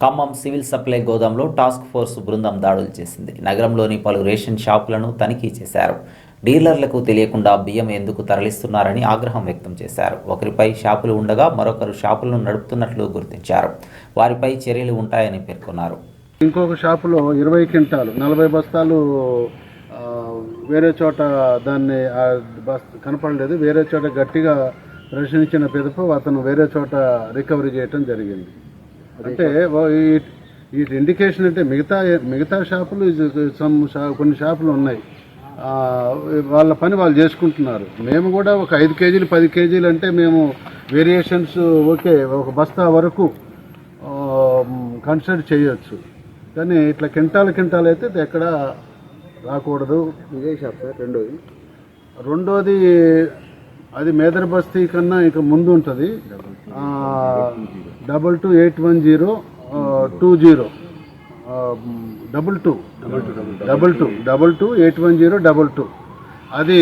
Khammam civil supply గోదాంలో task force బృందం దాడులు చేసింది. నగరంలోని పలు రేషన్ షాపులను తనిఖీ చేశారు. డీలర్లకు తెలియకుండా బియ్యం ఎందుకు తరలిస్తున్నారని ఆగ్రహం వ్యక్తం చేశారు. ఒకరిపై షాపులు ఉండగా మరొకరు షాపులను నడుపుతున్నట్లు గుర్తించారు. వారిపై చర్యలు ఉంటాయని పేర్కొన్నారు. ఇంకొక షాపులో 20 క్వింటాలు 40 బస్తాలు వేరే చోట దాన్ని కనపడలేదు. వేరే చోట గట్టిగా ప్రశ్నించిన పిదపు అతను వేరే చోట రికవరీ చేయటం జరిగింది. అంటే ఈ ఇండికేషన్ అంటే మిగతా షాపులు కొన్ని షాపులు ఉన్నాయి, వాళ్ళ పని వాళ్ళు చేసుకుంటున్నారు. మేము కూడా ఒక 5 కేజీలు 10 కేజీలు అంటే మేము వేరియేషన్స్ ఓకే, ఒక బస్తా వరకు కన్సిడర్ చేయొచ్చు. కానీ ఇట్లా కింటాలు అయితే ఎక్కడ రాకూడదు. ఇదే షాప్ సార్. రెండోది అది మేదర్ బస్తీ కన్నా ఇక ముందు ఉంటుంది. 22810202 22810222 అది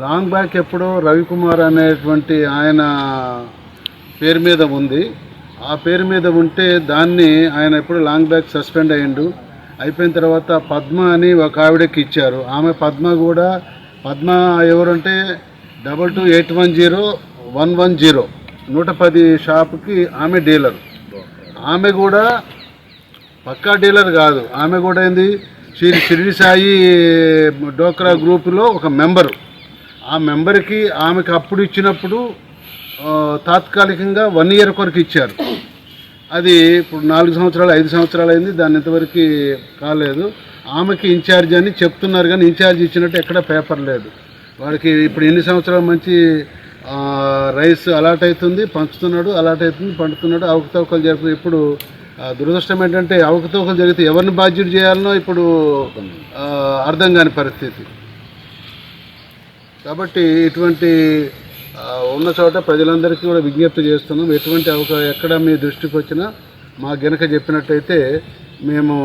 లాంగ్ బ్యాక్ ఎప్పుడో రవికుమార్ అనేటువంటి ఆయన పేరు మీద ఉంది. ఆ పేరు మీద ఉంటే దాన్ని ఆయన ఎప్పుడు లాంగ్ బ్యాక్ సస్పెండ్ అయ్యిండు. అయిపోయిన తర్వాత పద్మ అని ఒక ఆవిడకి ఇచ్చారు. ఆమె పద్మ ఎవరంటే 22810110 110 షాపుకి ఆమె డీలర్. ఆమె కూడా పక్కా డీలర్ కాదు, ఆమె కూడా ఏంది షిరిడి సాయి డోక్రా గ్రూపులో ఒక మెంబరు. ఆ మెంబర్కి ఆమెకు అప్పుడు ఇచ్చినప్పుడు తాత్కాలికంగా 1 ఇయర్ కొరకు ఇచ్చారు. అది ఇప్పుడు 4 సంవత్సరాలు 5 సంవత్సరాలు అయింది, దాని ఇంతవరకు కాలేదు. ఆమెకి ఇన్ఛార్జ్ అని చెప్తున్నారు, కానీ ఇన్ఛార్జ్ ఇచ్చినట్టు ఎక్కడ పేపర్ లేదు. వాడికి ఇప్పుడు ఎన్ని సంవత్సరాల మంచి రైస్ అలాట్ అవుతుంది, పంచుతున్నాడు, అలాట్ అవుతుంది, పండుతున్నాడు. అవకతవకలు జరుగుతుంది. ఇప్పుడు దురదృష్టం ఏంటంటే అవకతవకలు జరిగితే ఎవరిని బాధ్యత చేయాలనో ఇప్పుడు అర్థం కాని పరిస్థితి. కాబట్టి ఇటువంటి ఉన్న చోట ప్రజలందరికీ కూడా విజ్ఞప్తి చేస్తున్నాం. ఎటువంటి ఎక్కడ మీ దృష్టికి వచ్చినా మా గనక చెప్పినట్టయితే మేము